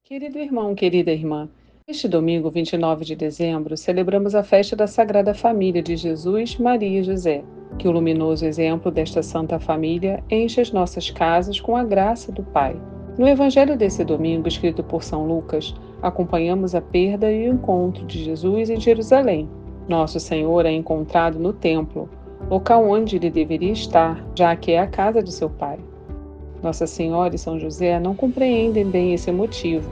Querido irmão, querida irmã, este domingo, 29 de dezembro, celebramos a festa da Sagrada Família de Jesus, Maria e José. Que o luminoso exemplo desta Santa Família enche as nossas casas com a graça do Pai. No Evangelho desse domingo, escrito por São Lucas, acompanhamos a perda e o encontro de Jesus em Jerusalém. Nosso Senhor é encontrado no templo, local onde ele deveria estar, já que é a casa de seu Pai. Nossa Senhora e São José não compreendem bem esse motivo,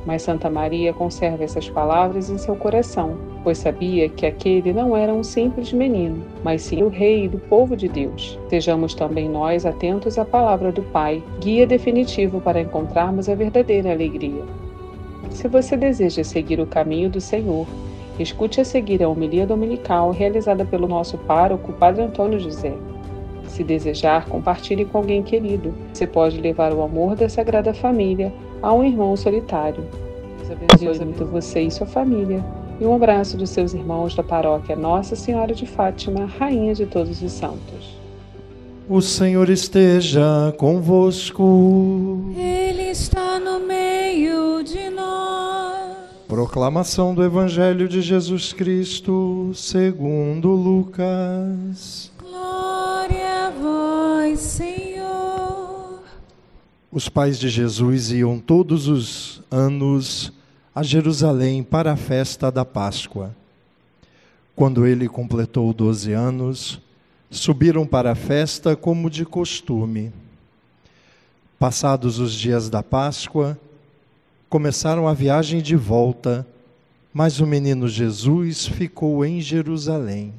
mas Santa Maria conserva essas palavras em seu coração, pois sabia que aquele não era um simples menino, mas sim o rei do povo de Deus. Sejamos também nós atentos à palavra do Pai, guia definitivo para encontrarmos a verdadeira alegria. Se você deseja seguir o caminho do Senhor, escute a seguir a homilia dominical realizada pelo nosso pároco, Padre Antônio José. Se desejar, compartilhe com alguém querido. Você pode levar o amor da Sagrada Família a um irmão solitário. Deus abençoe muito você e sua família. E um abraço dos seus irmãos da paróquia Nossa Senhora de Fátima, Rainha de Todos os Santos. O Senhor esteja convosco. Ele está no meio de nós. Proclamação do Evangelho de Jesus Cristo, segundo Lucas. Glória a vós, Senhor. Os pais de Jesus iam todos os anos a Jerusalém para a festa da Páscoa. Quando ele completou 12 anos, subiram para a festa como de costume. Passados os dias da Páscoa, começaram a viagem de volta, mas o menino Jesus ficou em Jerusalém,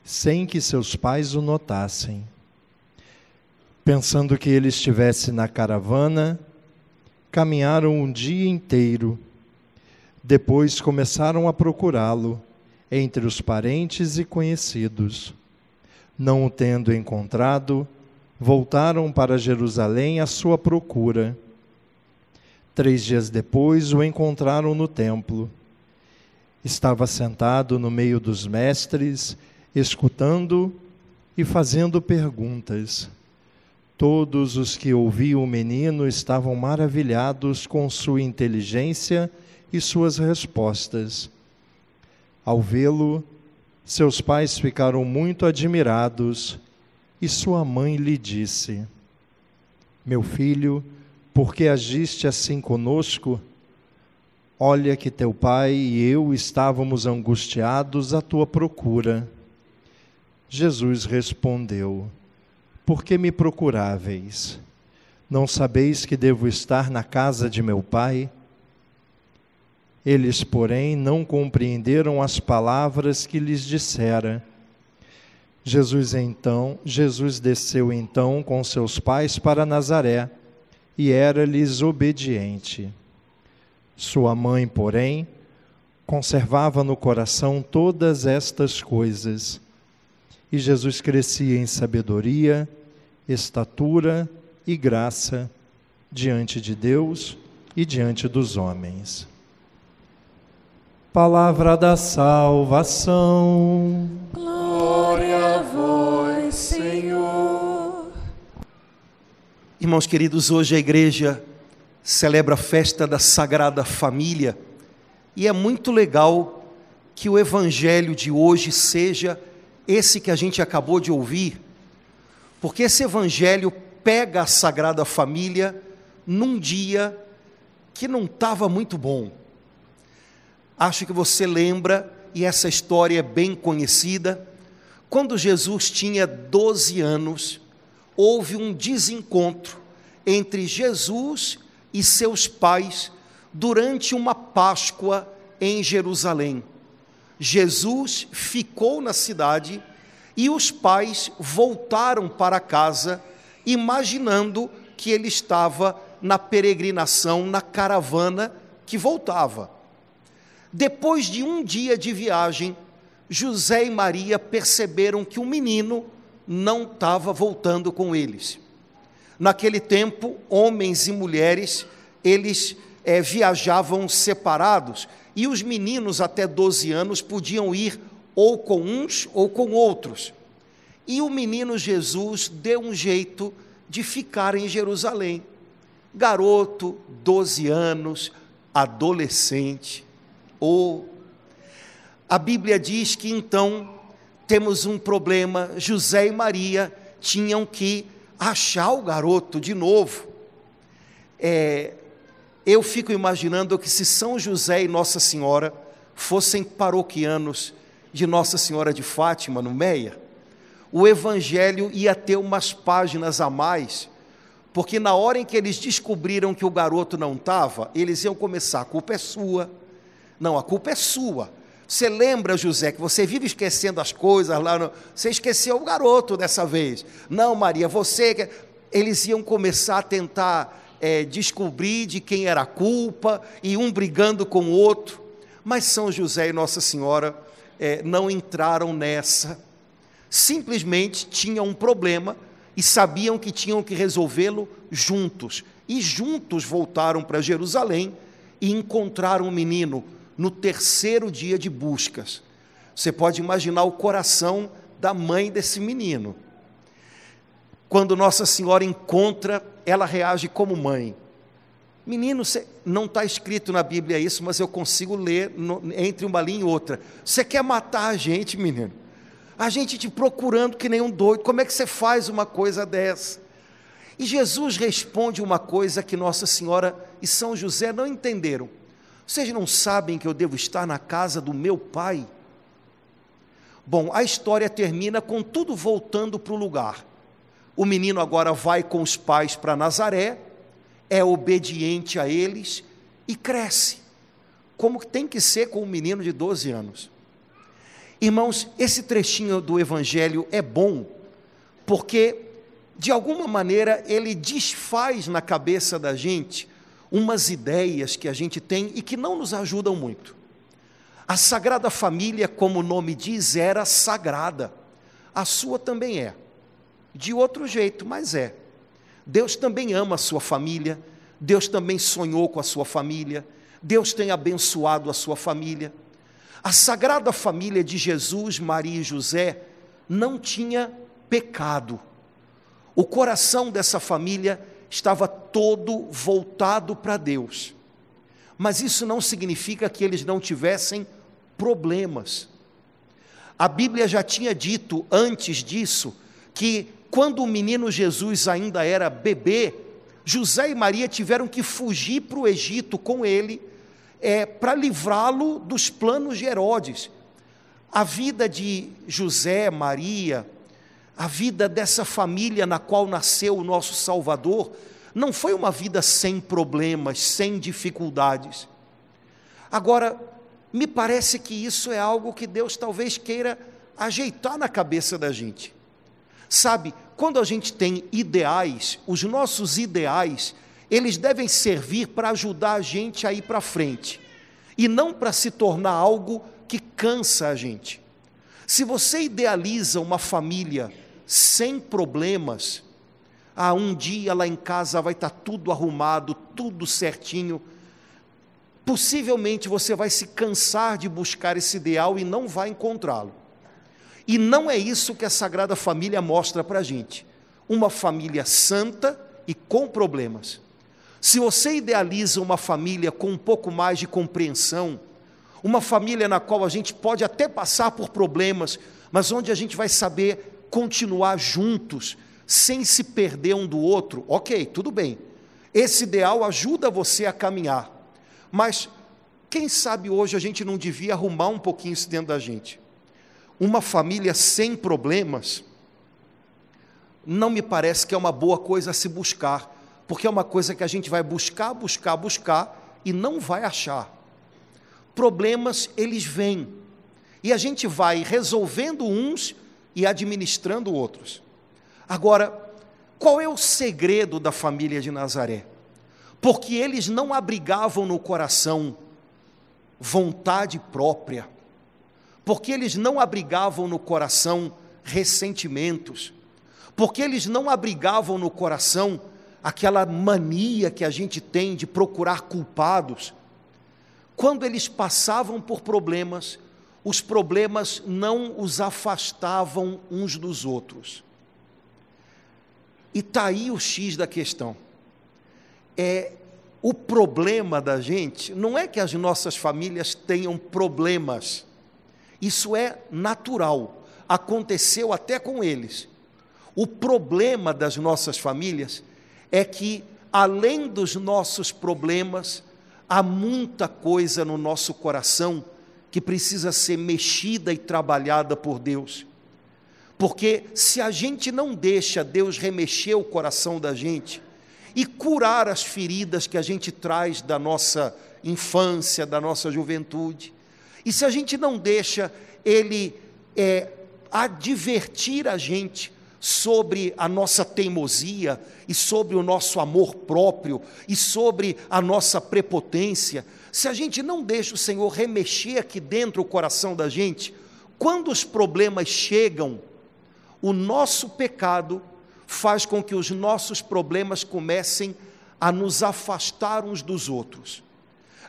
sem que seus pais o notassem. Pensando que ele estivesse na caravana, caminharam um dia inteiro. Depois começaram a procurá-lo entre os parentes e conhecidos. Não o tendo encontrado, voltaram para Jerusalém à sua procura. 3 dias depois o encontraram no templo. Estava sentado no meio dos mestres, escutando e fazendo perguntas. Todos os que ouviam o menino estavam maravilhados com sua inteligência e suas respostas. Ao vê-lo, seus pais ficaram muito admirados e sua mãe lhe disse: Meu filho, por que agiste assim conosco? Olha que teu pai e eu estávamos angustiados à tua procura. Jesus respondeu: Por que me procuráveis? Não sabeis que devo estar na casa de meu pai? Eles, porém, não compreenderam as palavras que lhes dissera. Jesus desceu então com seus pais para Nazaré e era-lhes obediente. Sua mãe, porém, conservava no coração todas estas coisas. E Jesus crescia em sabedoria, estatura e graça diante de Deus e diante dos homens. Palavra da salvação. Glória a vós, Senhor. Irmãos queridos, hoje a igreja celebra a festa da Sagrada Família e é muito legal que o evangelho de hoje seja esse que a gente acabou de ouvir, porque esse evangelho pega a Sagrada Família num dia que não estava muito bom. Acho que você lembra, e essa história é bem conhecida, quando Jesus tinha 12 anos, houve um desencontro entre Jesus e seus pais durante uma Páscoa em Jerusalém. Jesus ficou na cidade e os pais voltaram para casa, imaginando que ele estava na peregrinação, na caravana que voltava. Depois de um dia de viagem, José e Maria perceberam que o menino não estava voltando com eles. Naquele tempo, homens e mulheres, eles viajavam separados, e os meninos até 12 anos podiam ir ou com uns ou com outros. E o menino Jesus deu um jeito de ficar em Jerusalém. Garoto, 12 anos, adolescente. A Bíblia diz que então temos um problema. José e Maria tinham que achar o garoto de novo. Eu fico imaginando que se São José e Nossa Senhora fossem paroquianos de Nossa Senhora de Fátima, no Meia, o Evangelho ia ter umas páginas a mais, porque na hora em que eles descobriram que o garoto não estava, eles iam começar: a culpa é sua. Não, a culpa é sua. Você lembra, José, que você vive esquecendo as coisas lá, você esqueceu o garoto dessa vez. Não, Maria, você... Eles iam começar a tentar descobrir de quem era a culpa, e um brigando com o outro. Mas São José e Nossa Senhora não entraram nessa. Simplesmente tinham um problema e sabiam que tinham que resolvê-lo juntos. E juntos voltaram para Jerusalém e encontraram o menino no 3º dia de buscas. Você pode imaginar o coração da mãe desse menino. Quando Nossa Senhora encontra, ela reage como mãe. Menino, não está escrito na Bíblia isso, mas eu consigo ler entre uma linha e outra. Você quer matar a gente, menino? A gente te procurando que nem um doido. Como é que você faz uma coisa dessa? E Jesus responde uma coisa que Nossa Senhora e São José não entenderam. Vocês não sabem que eu devo estar na casa do meu pai? Bom, a história termina com tudo voltando para o lugar. O menino agora vai com os pais para Nazaré, é obediente a eles e cresce, como tem que ser com um menino de 12 anos. Irmãos, esse trechinho do Evangelho é bom, porque, de alguma maneira, ele desfaz na cabeça da gente umas ideias que a gente tem e que não nos ajudam muito. A Sagrada Família, como o nome diz, era sagrada. A sua também é. De outro jeito, mas é. Deus também ama a sua família, Deus também sonhou com a sua família, Deus tem abençoado a sua família. A Sagrada Família de Jesus, Maria e José não tinha pecado. O coração dessa família estava todo voltado para Deus. Mas isso não significa que eles não tivessem problemas. A Bíblia já tinha dito antes disso que quando o menino Jesus ainda era bebê, José e Maria tiveram que fugir para o Egito com ele, para livrá-lo dos planos de Herodes. A vida de José, Maria, a vida dessa família na qual nasceu o nosso Salvador, não foi uma vida sem problemas, sem dificuldades. Agora, me parece que isso é algo que Deus talvez queira ajeitar na cabeça da gente. Sabe, quando a gente tem ideais, os nossos ideais, eles devem servir para ajudar a gente a ir para frente, e não para se tornar algo que cansa a gente. Se você idealiza uma família sem problemas, um dia lá em casa vai estar tudo arrumado, tudo certinho, possivelmente você vai se cansar de buscar esse ideal e não vai encontrá-lo. E não é isso que a Sagrada Família mostra para a gente. Uma família santa e com problemas. Se você idealiza uma família com um pouco mais de compreensão, uma família na qual a gente pode até passar por problemas, mas onde a gente vai saber continuar juntos, sem se perder um do outro, ok, tudo bem. Esse ideal ajuda você a caminhar. Mas, quem sabe hoje a gente não devia arrumar um pouquinho isso dentro da gente. Uma família sem problemas, não me parece que é uma boa coisa a se buscar, porque é uma coisa que a gente vai buscar e não vai achar. Problemas, eles vêm, e a gente vai resolvendo uns e administrando outros. Agora, qual é o segredo da família de Nazaré? Porque eles não abrigavam no coração vontade própria, porque eles não abrigavam no coração ressentimentos, porque eles não abrigavam no coração aquela mania que a gente tem de procurar culpados. Quando eles passavam por problemas, os problemas não os afastavam uns dos outros. E está aí o X da questão. O problema da gente não é que as nossas famílias tenham problemas. Isso é natural, aconteceu até com eles. O problema das nossas famílias é que, além dos nossos problemas, há muita coisa no nosso coração que precisa ser mexida e trabalhada por Deus. Porque se a gente não deixa Deus remexer o coração da gente e curar as feridas que a gente traz da nossa infância, da nossa juventude, e se a gente não deixa Ele advertir a gente sobre a nossa teimosia, e sobre o nosso amor próprio, e sobre a nossa prepotência, se a gente não deixa o Senhor remexer aqui dentro o coração da gente, quando os problemas chegam, o nosso pecado faz com que os nossos problemas comecem a nos afastar uns dos outros.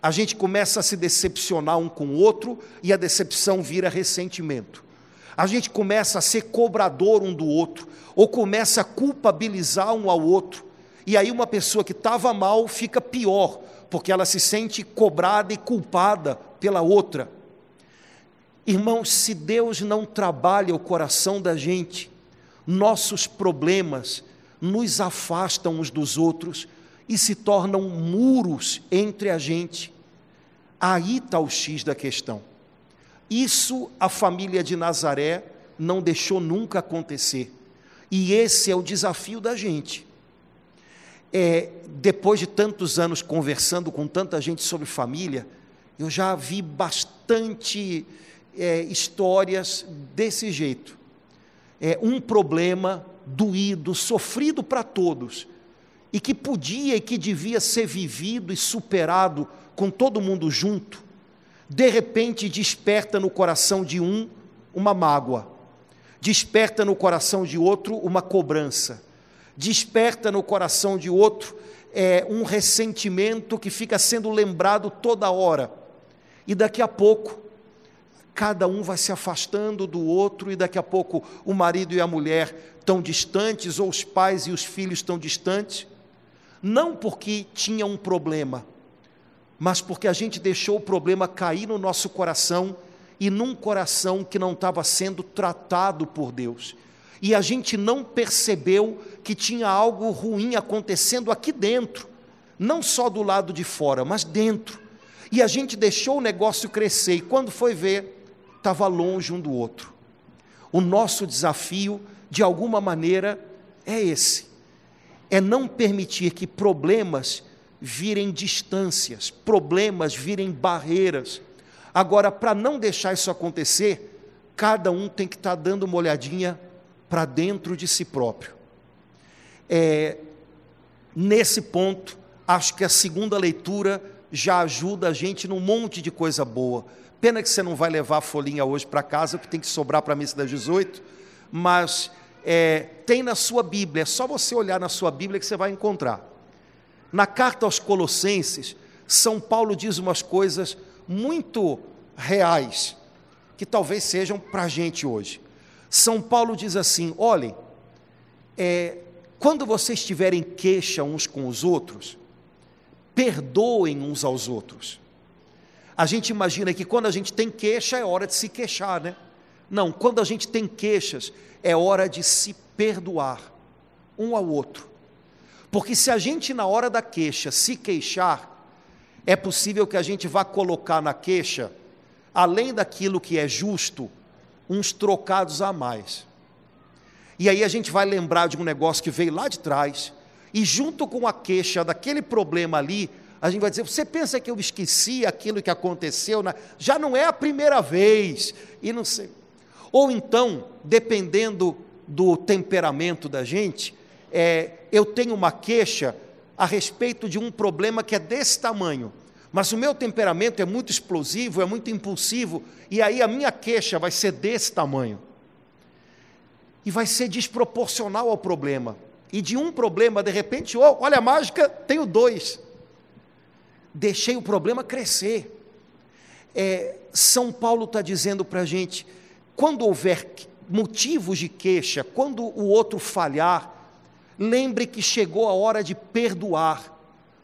A gente começa a se decepcionar um com o outro, e a decepção vira ressentimento. A gente começa a ser cobrador um do outro, ou começa a culpabilizar um ao outro, e aí uma pessoa que estava mal fica pior, porque ela se sente cobrada e culpada pela outra. Irmãos, se Deus não trabalha o coração da gente, nossos problemas nos afastam uns dos outros e se tornam muros entre a gente. Aí está o X da questão. Isso a família de Nazaré não deixou nunca acontecer. E esse é o desafio da gente. Depois de tantos anos conversando com tanta gente sobre família, eu já vi bastante histórias desse jeito. Um problema doído, sofrido para todos, e que podia e que devia ser vivido e superado com todo mundo junto, de repente desperta no coração de um uma mágoa, desperta no coração de outro uma cobrança, desperta no coração de outro um ressentimento que fica sendo lembrado toda hora, e daqui a pouco cada um vai se afastando do outro, e daqui a pouco o marido e a mulher estão distantes, ou os pais e os filhos estão distantes, não porque tinha um problema, mas porque a gente deixou o problema cair no nosso coração, e num coração que não estava sendo tratado por Deus, e a gente não percebeu que tinha algo ruim acontecendo aqui dentro, não só do lado de fora, mas dentro, e a gente deixou o negócio crescer, e quando foi ver, estava longe um do outro. O nosso desafio, de alguma maneira, é esse, é não permitir que problemas virem distâncias, problemas virem barreiras. Agora, para não deixar isso acontecer, cada um tem que estar dando uma olhadinha para dentro de si próprio. Nesse ponto, acho que a segunda leitura já ajuda a gente num monte de coisa boa. Pena que você não vai levar a folhinha hoje para casa, que tem que sobrar para a missa das 18, mas tem na sua Bíblia, é só você olhar na sua Bíblia que você vai encontrar. Na carta aos Colossenses, São Paulo diz umas coisas muito reais, que talvez sejam para a gente hoje. São Paulo diz assim: olhem, quando vocês tiverem queixa uns com os outros, perdoem uns aos outros. A gente imagina que quando a gente tem queixa é hora de se queixar, né? Não, quando a gente tem queixas é hora de se perdoar um ao outro. Porque se a gente na hora da queixa se queixar, é possível que a gente vá colocar na queixa, além daquilo que é justo, uns trocados a mais. E aí a gente vai lembrar de um negócio que veio lá de trás, e junto com a queixa daquele problema ali, a gente vai dizer: você pensa que eu esqueci aquilo que aconteceu? Já não é a primeira vez, e não sei. Ou então, dependendo do temperamento da gente, eu tenho uma queixa a respeito de um problema que é desse tamanho, mas o meu temperamento é muito explosivo, é muito impulsivo, e aí a minha queixa vai ser desse tamanho, e vai ser desproporcional ao problema, e de um problema, de repente, olha a mágica, tenho dois, deixei o problema crescer. São Paulo está dizendo para a gente, quando houver motivos de queixa, quando o outro falhar, lembre que chegou a hora de perdoar,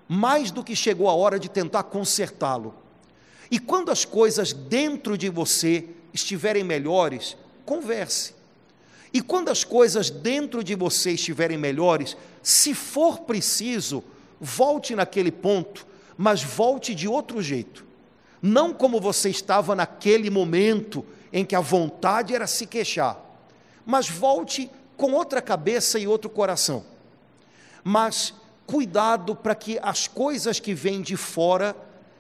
mais do que chegou a hora de tentar consertá-lo. E quando as coisas dentro de você estiverem melhores, converse. E quando as coisas dentro de você estiverem melhores, se for preciso, volte naquele ponto, mas volte de outro jeito. Não como você estava naquele momento em que a vontade era se queixar, mas volte com outra cabeça e outro coração. Mas cuidado para que as coisas que vêm de fora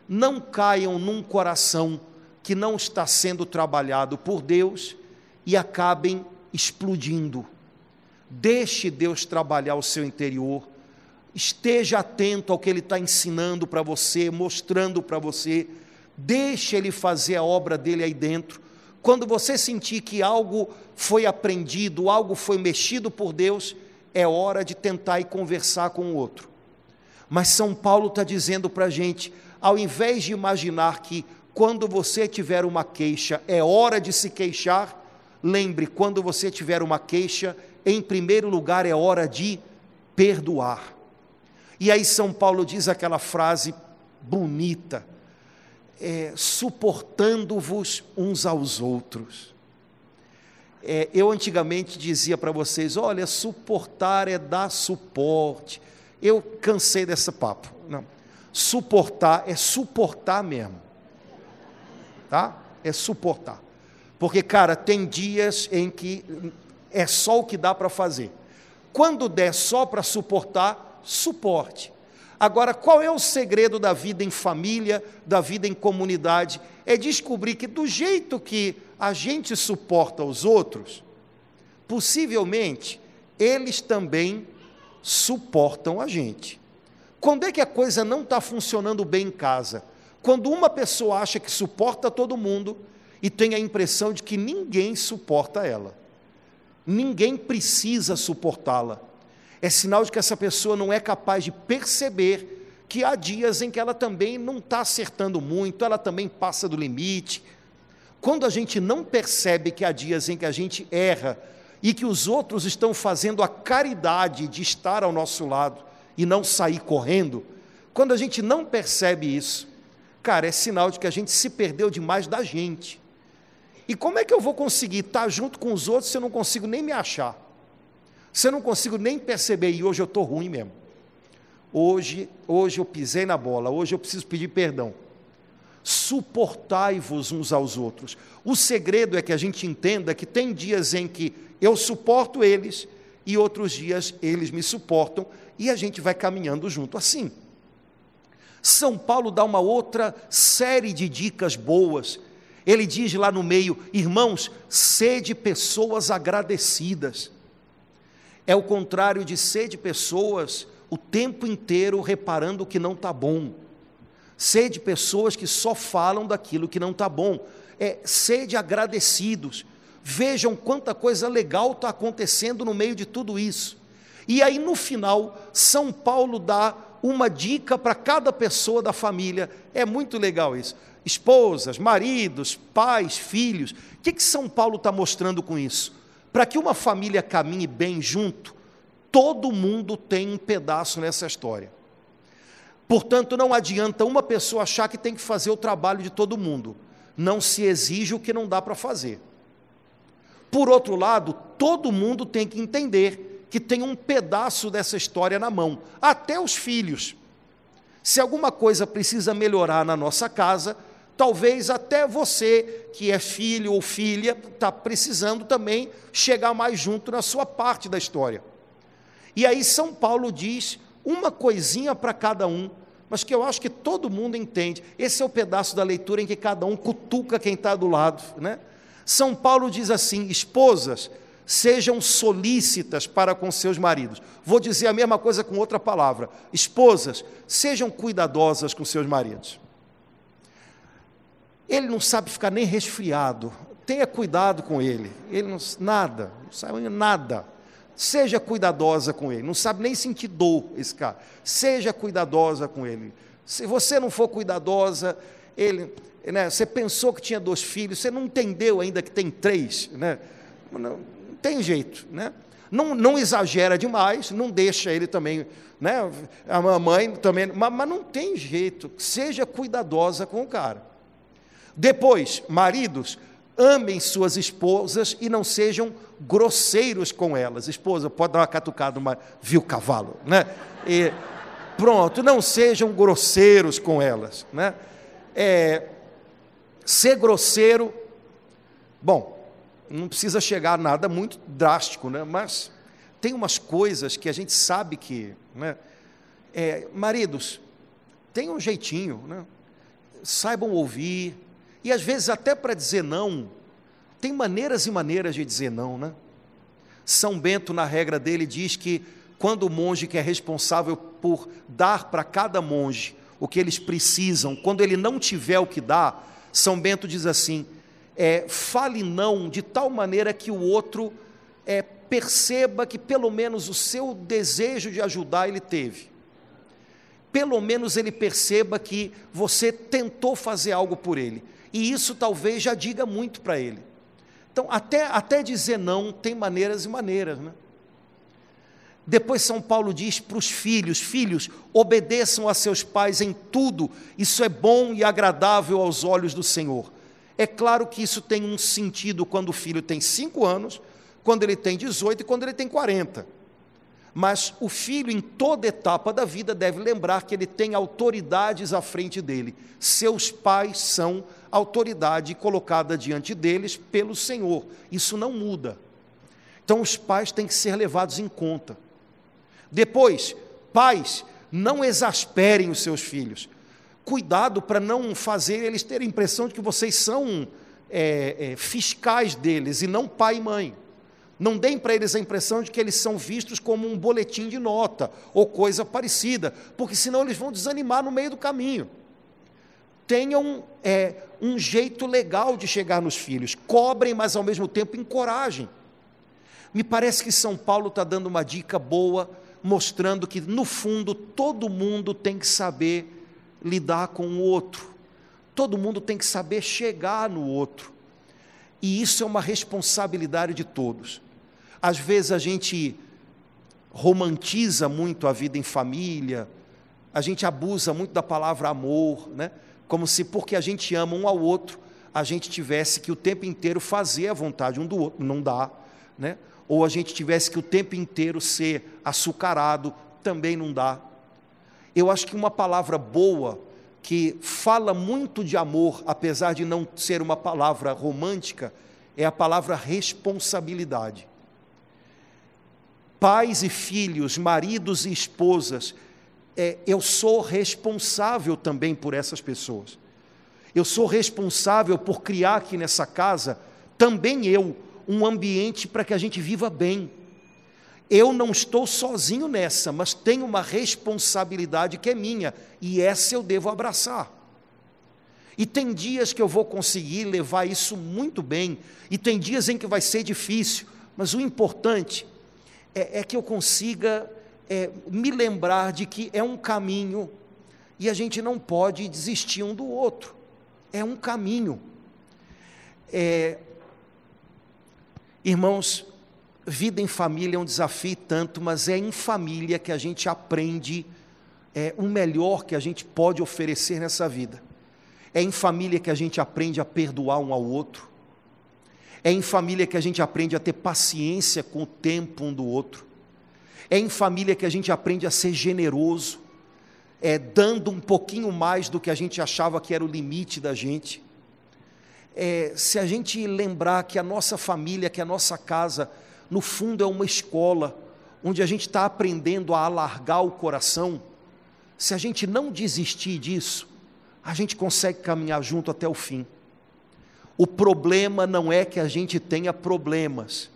não caiam num coração que não está sendo trabalhado por Deus e acabem explodindo. Deixe Deus trabalhar o seu interior, esteja atento ao que Ele está ensinando para você, mostrando para você, deixe Ele fazer a obra dEle aí dentro. Quando você sentir que algo foi aprendido, algo foi mexido por Deus, é hora de tentar ir conversar com o outro. Mas São Paulo está dizendo para a gente, ao invés de imaginar que quando você tiver uma queixa, é hora de se queixar, lembre, quando você tiver uma queixa, em primeiro lugar é hora de perdoar. E aí São Paulo diz aquela frase bonita, suportando-vos uns aos outros. Eu antigamente dizia para vocês, olha, suportar é dar suporte. Eu cansei desse papo. Não. Suportar é suportar mesmo. Tá? É suportar. Porque, cara, tem dias em que é só o que dá para fazer. Quando der só para suportar, suporte. Agora, qual é o segredo da vida em família, da vida em comunidade? É descobrir que do jeito que a gente suporta os outros, possivelmente, eles também suportam a gente. Quando é que a coisa não está funcionando bem em casa? Quando uma pessoa acha que suporta todo mundo e tem a impressão de que ninguém suporta ela. Ninguém precisa suportá-la. É sinal de que essa pessoa não é capaz de perceber que há dias em que ela também não está acertando muito, ela também passa do limite. Quando a gente não percebe que há dias em que a gente erra e que os outros estão fazendo a caridade de estar ao nosso lado e não sair correndo, quando a gente não percebe isso, cara, é sinal de que a gente se perdeu demais da gente. E como é que eu vou conseguir estar junto com os outros se eu não consigo nem me achar? Se eu não consigo nem perceber, e hoje eu estou ruim mesmo. Hoje eu pisei na bola, hoje eu preciso pedir perdão. Suportai-vos uns aos outros. O segredo é que a gente entenda que tem dias em que eu suporto eles e outros dias eles me suportam e a gente vai caminhando junto assim. São Paulo dá uma outra série de dicas boas. Ele diz lá no meio, irmãos, sede pessoas agradecidas. É o contrário de sede pessoas o tempo inteiro reparando o que não está bom. Sede pessoas que só falam daquilo que não está bom. Sede agradecidos. Vejam quanta coisa legal está acontecendo no meio de tudo isso. E aí no final, São Paulo dá uma dica para cada pessoa da família. É muito legal isso. Esposas, maridos, pais, filhos. O que São Paulo está mostrando com isso? Para que uma família caminhe bem junto, todo mundo tem um pedaço nessa história. Portanto, não adianta uma pessoa achar que tem que fazer o trabalho de todo mundo. Não se exige o que não dá para fazer. Por outro lado, todo mundo tem que entender que tem um pedaço dessa história na mão, até os filhos. Se alguma coisa precisa melhorar na nossa casa, talvez até você, que é filho ou filha, está precisando também chegar mais junto na sua parte da história. E aí São Paulo diz uma coisinha para cada um, mas que eu acho que todo mundo entende. Esse é o pedaço da leitura em que cada um cutuca quem está do lado, né? São Paulo diz assim, esposas, sejam solícitas para com seus maridos. Vou dizer a mesma coisa com outra palavra. Esposas, sejam cuidadosas com seus maridos. Ele não sabe ficar nem resfriado, tenha cuidado com ele. Ele não sabe nada. Seja cuidadosa com ele, não sabe nem sentir dor esse cara. Seja cuidadosa com ele. Se você não for cuidadosa, você pensou que tinha 2 filhos, você não entendeu ainda que tem 3, né? Não tem jeito, né? Não exagera demais, não deixa ele também, né? A mamãe também, mas não tem jeito, seja cuidadosa com o cara. Depois, maridos, amem suas esposas e não sejam grosseiros com elas. Esposa, pode dar uma catucada, viu cavalo, né? E pronto, não sejam grosseiros com elas, né? Ser grosseiro, bom, não precisa chegar a nada muito drástico, né? Mas tem umas coisas que a gente sabe que, né? Maridos, tenham um jeitinho, né? Saibam ouvir, e às vezes até para dizer não, tem maneiras e maneiras de dizer não, né? São Bento, na regra dele, diz que quando o monge que é responsável por dar para cada monge o que eles precisam, quando ele não tiver o que dar, São Bento diz assim, fale não de tal maneira que o outro perceba que pelo menos o seu desejo de ajudar ele teve. Pelo menos ele perceba que você tentou fazer algo por ele. E isso talvez já diga muito para ele. Então, até dizer não, tem maneiras e maneiras, né? Depois São Paulo diz para os filhos, filhos, obedeçam a seus pais em tudo, isso é bom e agradável aos olhos do Senhor. É claro que isso tem um sentido quando o filho tem 5 anos, quando ele tem 18 e quando ele tem 40. Mas o filho, em toda etapa da vida, deve lembrar que ele tem autoridades à frente dele. Seus pais são autoridade colocada diante deles pelo Senhor. Isso não muda. Então, os pais têm que ser levados em conta. Depois, pais, não exasperem os seus filhos. Cuidado para não fazer eles terem a impressão de que vocês são fiscais deles e não pai e mãe. Não deem para eles a impressão de que eles são vistos como um boletim de nota ou coisa parecida, porque senão eles vão desanimar no meio do caminho. Tenham um jeito legal de chegar nos filhos, cobrem, mas ao mesmo tempo encorajem. Me parece que São Paulo está dando uma dica boa, mostrando que no fundo todo mundo tem que saber lidar com o outro, todo mundo tem que saber chegar no outro, e isso é uma responsabilidade de todos. Às vezes a gente romantiza muito a vida em família, a gente abusa muito da palavra amor, né? Como se porque a gente ama um ao outro, a gente tivesse que o tempo inteiro fazer a vontade um do outro, não dá, né? Ou a gente tivesse que o tempo inteiro ser açucarado, também não dá. Eu acho que uma palavra boa, que fala muito de amor, apesar de não ser uma palavra romântica, é a palavra responsabilidade. Pais e filhos, maridos e esposas, eu sou responsável também por essas pessoas. Eu sou responsável por criar aqui nessa casa, também um ambiente para que a gente viva bem. Eu não estou sozinho nessa, mas tenho uma responsabilidade que é minha, e essa eu devo abraçar. E tem dias que eu vou conseguir levar isso muito bem, e tem dias em que vai ser difícil, mas o importante é que eu consiga me lembrar de que é um caminho, e a gente não pode desistir um do outro, é um caminho. Irmãos, vida em família é um desafio tanto, mas é em família que a gente aprende o melhor que a gente pode oferecer nessa vida. É em família que a gente aprende a perdoar um ao outro. É em família que a gente aprende a ter paciência com o tempo um do outro. É em família que a gente aprende a ser generoso, dando um pouquinho mais do que a gente achava que era o limite da gente. Se a gente lembrar que a nossa família, que a nossa casa, no fundo é uma escola, onde a gente está aprendendo a alargar o coração, se a gente não desistir disso, a gente consegue caminhar junto até o fim. O problema não é que a gente tenha problemas,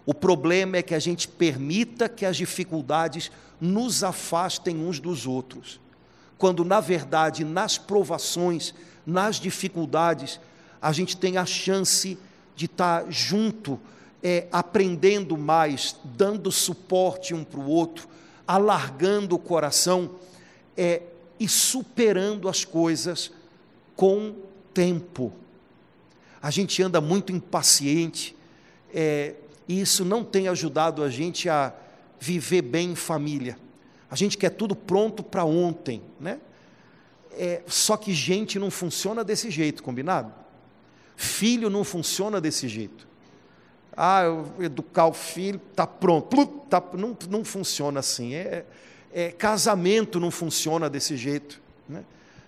o problema é que a gente permita que as dificuldades nos afastem uns dos outros, quando na verdade, nas provações, nas dificuldades, a gente tem a chance de estar junto, aprendendo mais, dando suporte um para o outro, alargando o coração, e superando as coisas com tempo. A gente anda muito impaciente, e isso não tem ajudado a gente a viver bem em família. A gente quer tudo pronto para ontem, né? Só que gente não funciona desse jeito, combinado? Filho não funciona desse jeito. Eu educar o filho, está pronto. Não funciona assim. Casamento não funciona desse jeito, né?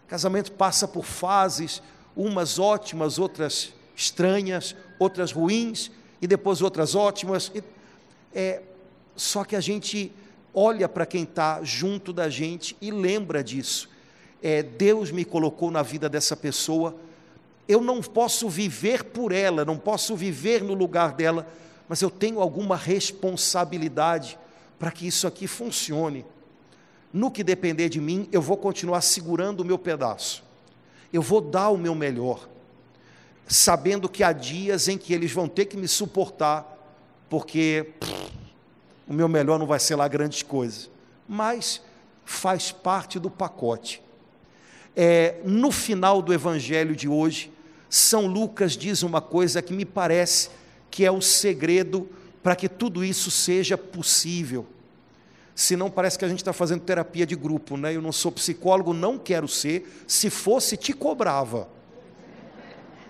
Casamento passa por fases, umas ótimas, outras estranhas, outras ruins, e depois outras ótimas. Só que a gente olha para quem está junto da gente e lembra disso. Deus me colocou na vida dessa pessoa, eu não posso viver por ela, não posso viver no lugar dela, mas eu tenho alguma responsabilidade para que isso aqui funcione. No que depender de mim, eu vou continuar segurando o meu pedaço, eu vou dar o meu melhor, sabendo que há dias em que eles vão ter que me suportar, porque o meu melhor não vai ser lá grandes coisas, mas faz parte do pacote. No final do evangelho de hoje, São Lucas diz uma coisa que me parece que é o segredo para que tudo isso seja possível. Senão parece que a gente está fazendo terapia de grupo, né? Eu não sou psicólogo, não quero ser, se fosse te cobrava.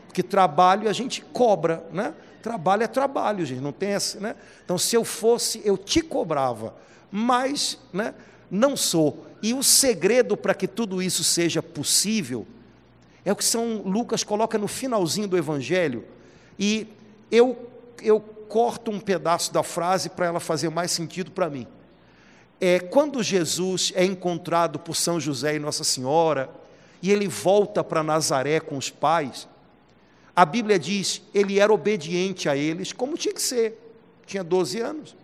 Porque trabalho a gente cobra, né? Trabalho é trabalho, gente, não tem essa, né? Então, se eu fosse, eu te cobrava, mas, né, não sou. E o segredo para que tudo isso seja possível é o que São Lucas coloca no finalzinho do Evangelho, e eu corto um pedaço da frase para ela fazer mais sentido para mim. Quando Jesus é encontrado por São José e Nossa Senhora, e ele volta para Nazaré com os pais, a Bíblia diz, ele era obediente a eles, como tinha que ser, tinha 12 anos.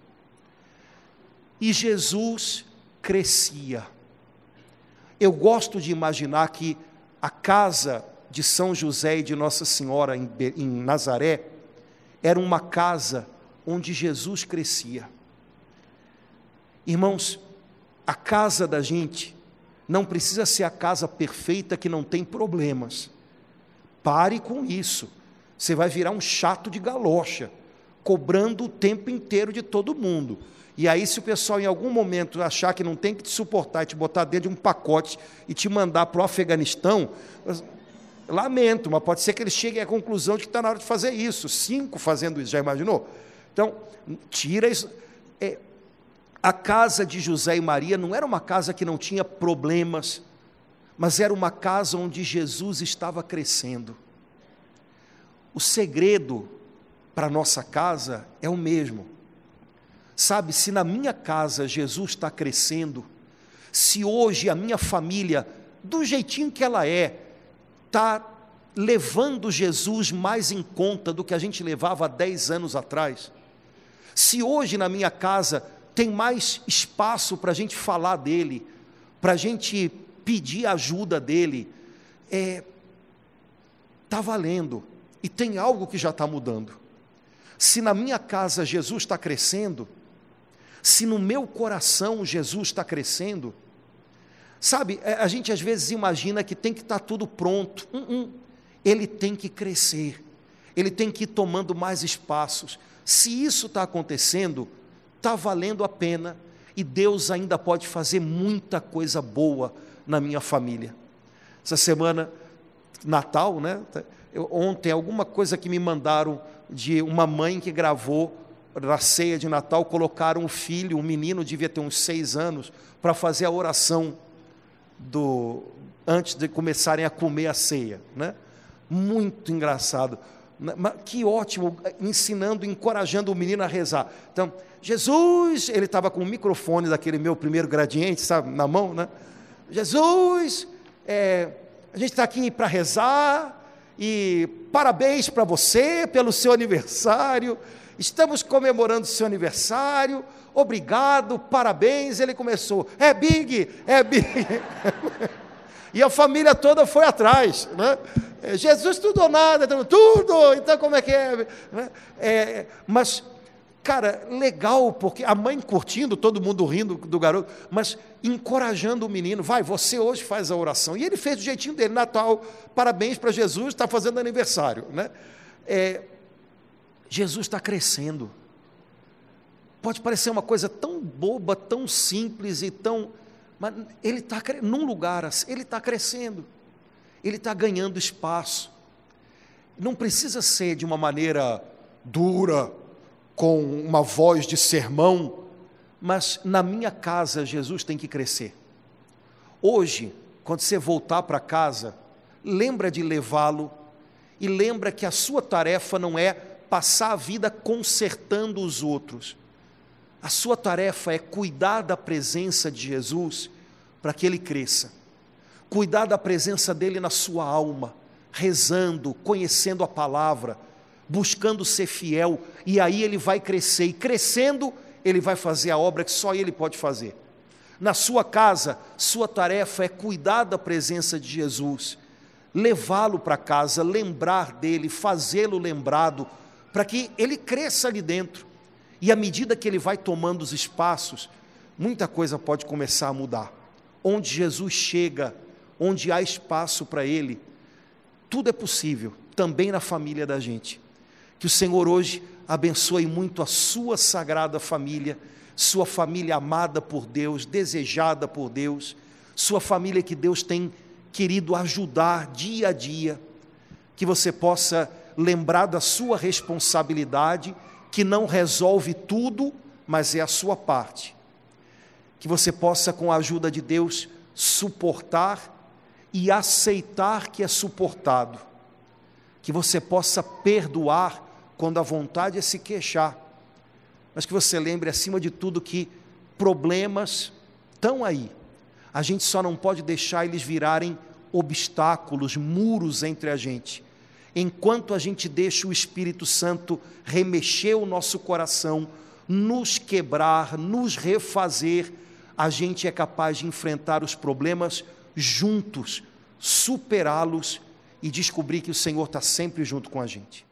E Jesus crescia. Eu gosto de imaginar que a casa de São José e de Nossa Senhora em Nazaré era uma casa onde Jesus crescia. Irmãos, a casa da gente não precisa ser a casa perfeita que não tem problemas. Pare com isso, você vai virar um chato de galocha, cobrando o tempo inteiro de todo mundo. E aí, se o pessoal em algum momento achar que não tem que te suportar e te botar dentro de um pacote e te mandar para o Afeganistão, lamento, mas pode ser que eles cheguem à conclusão de que está na hora de fazer isso. 5 fazendo isso, já imaginou? Então, tira isso. A casa de José e Maria não era uma casa que não tinha problemas, mas era uma casa onde Jesus estava crescendo. O segredo para a nossa casa é o mesmo. Sabe, se na minha casa Jesus está crescendo, se hoje a minha família, do jeitinho que ela está levando Jesus mais em conta do que a gente levava há 10 anos atrás, se hoje na minha casa tem mais espaço para a gente falar dele, para a gente pedir ajuda dele, está valendo, e tem algo que já está mudando. Se na minha casa Jesus está crescendo, se no meu coração Jesus está crescendo, sabe, a gente às vezes imagina que tem que estar tudo pronto. Ele tem que crescer, ele tem que ir tomando mais espaços. Se isso está acontecendo, está valendo a pena, e Deus ainda pode fazer muita coisa boa na minha família. Essa semana, Natal, né? Ontem, alguma coisa que me mandaram de uma mãe que gravou na ceia de Natal, colocaram um filho, um menino, devia ter uns 6 anos, para fazer a oração antes de começarem a comer a ceia, né? Muito engraçado, que ótimo, ensinando, encorajando o menino a rezar. Então, Jesus, ele estava com o microfone daquele meu primeiro gradiente, sabe, na mão, né? Jesus, a gente está aqui para rezar, e parabéns para você pelo seu aniversário, estamos comemorando o seu aniversário, obrigado, parabéns. Ele começou, é big, e a família toda foi atrás, né? Jesus tudo ou nada, tudo, então como é que é? Mas, cara, legal, porque a mãe curtindo, todo mundo rindo do garoto, mas encorajando o menino, vai, você hoje faz a oração, e ele fez do jeitinho dele, Natal, parabéns para Jesus, está fazendo aniversário, né? Jesus está crescendo, Pode parecer uma coisa tão boba, tão simples e tão... Mas ele está num lugar, ele está crescendo, ele está ganhando espaço. Não precisa ser de uma maneira dura, com uma voz de sermão, mas na minha casa Jesus tem que crescer. Hoje, quando você voltar para casa, lembra de levá-lo e lembra que a sua tarefa não é passar a vida consertando os outros. A sua tarefa é cuidar da presença de Jesus para que ele cresça. Cuidar da presença dele na sua alma, rezando, conhecendo a palavra, buscando ser fiel, e aí ele vai crescer, e crescendo, ele vai fazer a obra que só ele pode fazer. Na sua casa, sua tarefa é cuidar da presença de Jesus, levá-lo para casa, lembrar dele, fazê-lo lembrado, para que ele cresça ali dentro. E à medida que ele vai tomando os espaços, muita coisa pode começar a mudar. Onde Jesus chega, onde há espaço para ele, tudo é possível, também na família da gente. Que o Senhor hoje abençoe muito a sua sagrada família, sua família amada por Deus, desejada por Deus, sua família que Deus tem querido ajudar dia a dia, que você possa lembrar da sua responsabilidade, que não resolve tudo, mas é a sua parte. Que você possa, com a ajuda de Deus, suportar e aceitar que é suportado. Que você possa perdoar quando a vontade é se queixar. Mas que você lembre, acima de tudo, que problemas estão aí. A gente só não pode deixar eles virarem obstáculos, muros entre a gente. Enquanto a gente deixa o Espírito Santo remexer o nosso coração, nos quebrar, nos refazer, a gente é capaz de enfrentar os problemas juntos, superá-los e descobrir que o Senhor está sempre junto com a gente.